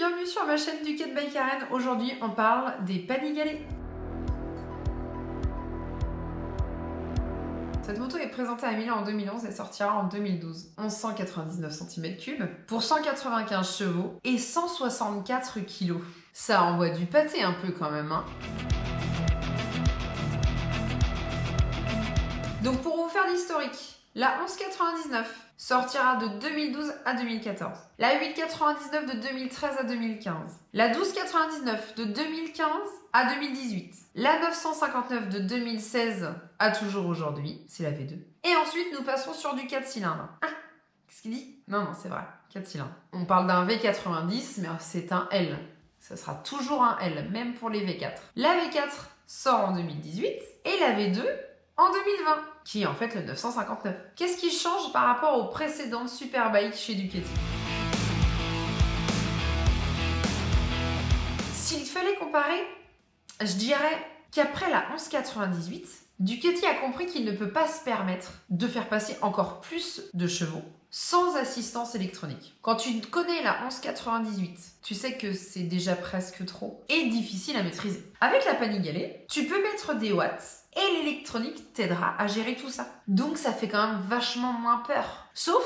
bienvenue sur ma chaîne Duquette by Karen. Aujourd'hui, on parle des Panigale. Cette moto est présentée à Milan en 2011 et sortira en 2012. 1199 cm3 pour 195 chevaux et 164 kg. Ça envoie du pâté un peu quand même, hein. Donc pour vous faire l'historique, la 1199 sortira de 2012 à 2014. La 899 de 2013 à 2015. La 1299 de 2015 à 2018. La 959 de 2016 à toujours aujourd'hui, c'est la V2. Et ensuite, nous passons sur du 4 cylindres. Ah, qu'est-ce qu'il dit? Non, c'est vrai, 4 cylindres. On parle d'un V90, mais c'est un L. Ça sera toujours un L, même pour les V4. La V4 sort en 2018 et la V2 en 2020, qui est en fait le 959. Qu'est-ce qui change par rapport aux précédentes Superbike chez Ducati? S'il fallait comparer, je dirais qu'après la 1198, Ducati a compris qu'il ne peut pas se permettre de faire passer encore plus de chevaux sans assistance électronique. Quand tu connais la 1198, tu sais que c'est déjà presque trop et difficile à maîtriser. Avec la Panigale, tu peux mettre des watts et l'électronique t'aidera à gérer tout ça. Donc ça fait quand même vachement moins peur. Sauf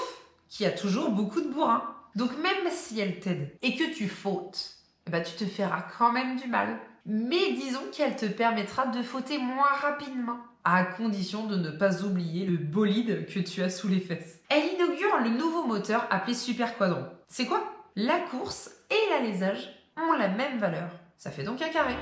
qu'il y a toujours beaucoup de bourrins. Donc même si elle t'aide et que tu fautes, tu te feras quand même du mal. Mais disons qu'elle te permettra de fauter moins rapidement, à condition de ne pas oublier le bolide que tu as sous les fesses. Elle inaugure le nouveau moteur appelé Super Quadron. C'est quoi? La course et l'alésage ont la même valeur. Ça fait donc un carré.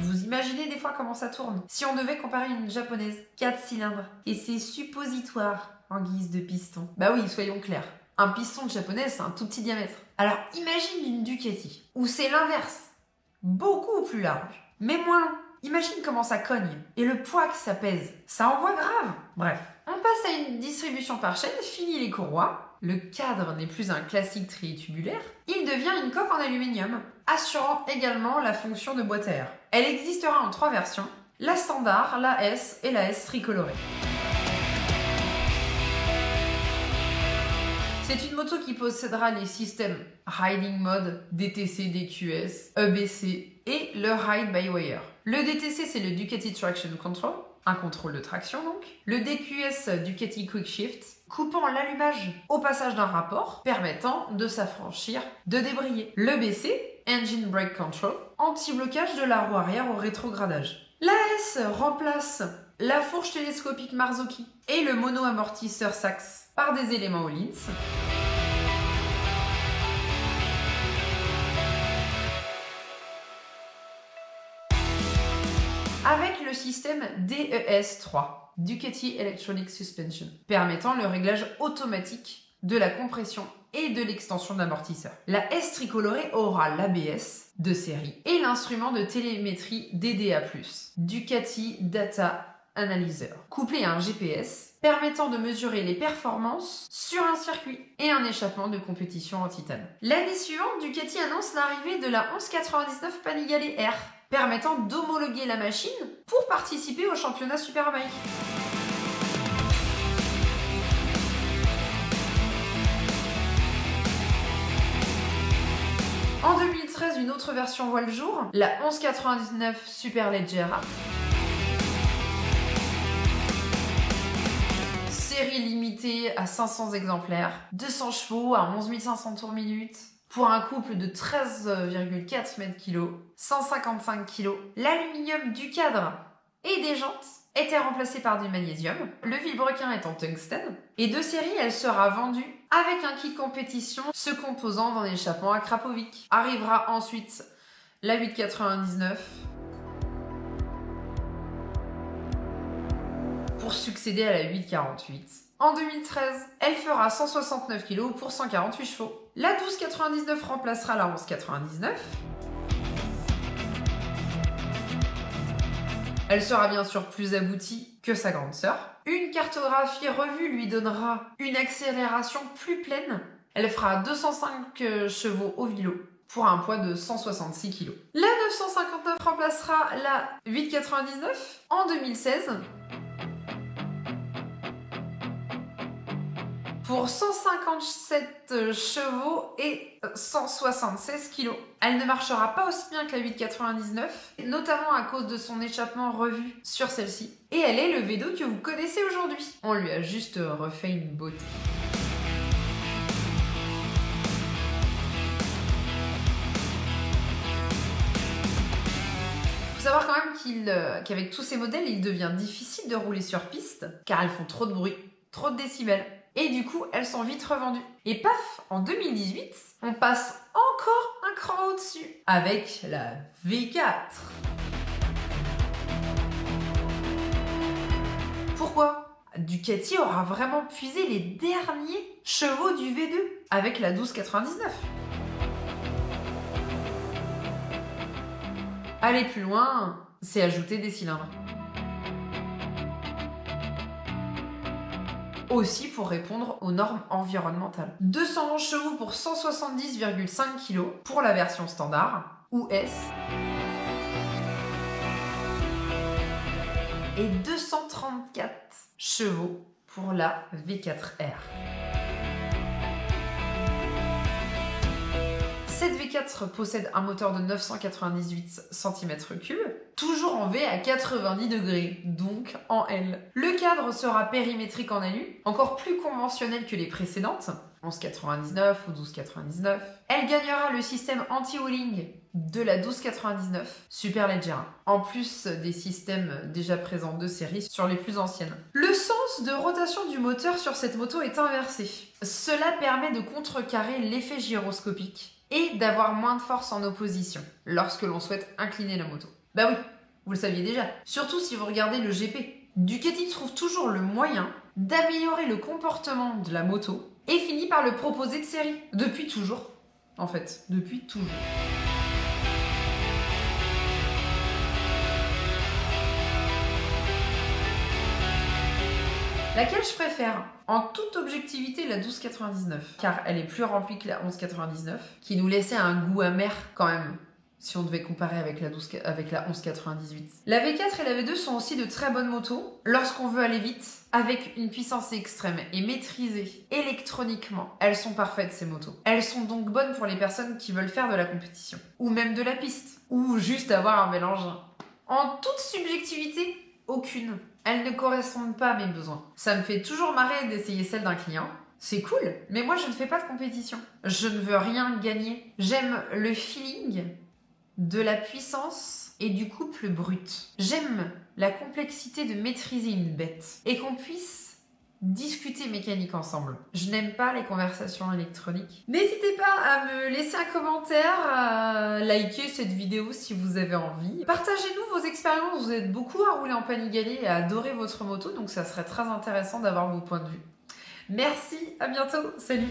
Vous imaginez des fois comment ça tourne? Si on devait comparer une japonaise 4 cylindres et ses suppositoires en guise de piston. Bah oui, soyons clairs. Un piston de japonaise, c'est un tout petit diamètre. Alors imagine une Ducati, où c'est l'inverse. Beaucoup plus large, mais moins long. Imagine comment ça cogne et le poids que ça pèse. Ça envoie grave. Bref, on passe à une distribution par chaîne, fini les courroies. Le cadre n'est plus un classique tritubulaire. Il devient une coque en aluminium, assurant également la fonction de boîte à air. Elle existera en 3 versions, la standard, la S et la S tricolorée. C'est une moto qui possédera les systèmes Riding Mode, DTC, DQS, EBC et le Ride by Wire. Le DTC, c'est le Ducati Traction Control, un contrôle de traction donc. Le DQS, Ducati Quick Shift, coupant l'allumage au passage d'un rapport, permettant de s'affranchir de débrayer. L'EBC, Engine Brake Control, anti-blocage de la roue arrière au rétrogradage. La S remplace la fourche télescopique Marzocchi et le mono-amortisseur Sachs par des éléments Öhlins. Avec le système DES3, Ducati Electronic Suspension, permettant le réglage automatique de la compression et de l'extension de l'amortisseur. La S tricolorée aura l'ABS de série et l'instrument de télémétrie DDA+, Ducati Data Analyzer, couplé à un GPS permettant de mesurer les performances sur un circuit et un échappement de compétition en titane. L'année suivante, Ducati annonce l'arrivée de la 1199 Panigale R, permettant d'homologuer la machine pour participer au championnat Superbike. En 2013, une autre version voit le jour, la 1199 Superleggera. Série limitée à 500 exemplaires, 200 chevaux à 11 500 tours minute, pour un couple de 13,4 m3, 155 kg. L'aluminium du cadre et des jantes était remplacé par du magnésium, le vilebrequin est en tungstène, et de série, elle sera vendue avec un kit compétition se composant d'un échappement à Krapovic. Arrivera ensuite la 899, pour succéder à la 848. En 2013, elle fera 169 kg pour 148 chevaux. La 1299 remplacera la 1199. Elle sera bien sûr plus aboutie que sa grande sœur. Une cartographie revue lui donnera une accélération plus pleine. Elle fera 205 chevaux au vélo pour un poids de 166 kg. La 959 remplacera la 899 en 2016. pour 157 chevaux et 176 kg. Elle ne marchera pas aussi bien que la 899, notamment à cause de son échappement revu sur celle-ci. Et elle est le V2 que vous connaissez aujourd'hui. On lui a juste refait une beauté. Faut savoir quand même qu'avec tous ces modèles, il devient difficile de rouler sur piste, car elles font trop de bruit, trop de décibels. Et du coup, elles sont vite revendues. Et paf, en 2018, on passe encore un cran au-dessus, avec la V4. Pourquoi ? Ducati aura vraiment puisé les derniers chevaux du V2, avec la 1299. Aller plus loin, c'est ajouter des cylindres. Aussi pour répondre aux normes environnementales. 211 chevaux pour 170,5 kg pour la version standard ou S. Et 234 chevaux pour la V4R. Cette V4 possède un moteur de 998 cm3, toujours en V à 90 degrés, donc en L. Le cadre sera périmétrique en alu, encore plus conventionnel que les précédentes, 1199 ou 1299. Elle gagnera le système anti-wheeling de la 1299 Superleggera, en plus des systèmes déjà présents de série sur les plus anciennes. Le sens de rotation du moteur sur cette moto est inversé. Cela permet de contrecarrer l'effet gyroscopique et d'avoir moins de force en opposition lorsque l'on souhaite incliner la moto. Bah oui, vous le saviez déjà. Surtout si vous regardez le GP. Ducati trouve toujours le moyen d'améliorer le comportement de la moto et finit par le proposer de série. Depuis toujours. En fait, depuis toujours. Laquelle je préfère ? En toute objectivité, la 1299, car elle est plus remplie que la 1199, qui nous laissait un goût amer quand même, si on devait comparer avec la 1198. La V4 et la V2 sont aussi de très bonnes motos lorsqu'on veut aller vite, avec une puissance extrême et maîtrisée électroniquement. Elles sont parfaites ces motos. Elles sont donc bonnes pour les personnes qui veulent faire de la compétition, ou même de la piste, ou juste avoir un mélange. En toute subjectivité, aucune. Elles ne correspondent pas à mes besoins. Ça me fait toujours marrer d'essayer celle d'un client. C'est cool, mais moi je ne fais pas de compétition. Je ne veux rien gagner. J'aime le feeling de la puissance et du couple brut. J'aime la complexité de maîtriser une bête et qu'on puisse discuter mécanique ensemble. Je n'aime pas les conversations électroniques. N'hésitez pas à me laisser un commentaire, à liker cette vidéo si vous avez envie. Partagez-nous vos expériences, vous êtes beaucoup à rouler en Panigale et à adorer votre moto, donc ça serait très intéressant d'avoir vos points de vue. Merci, à bientôt, salut!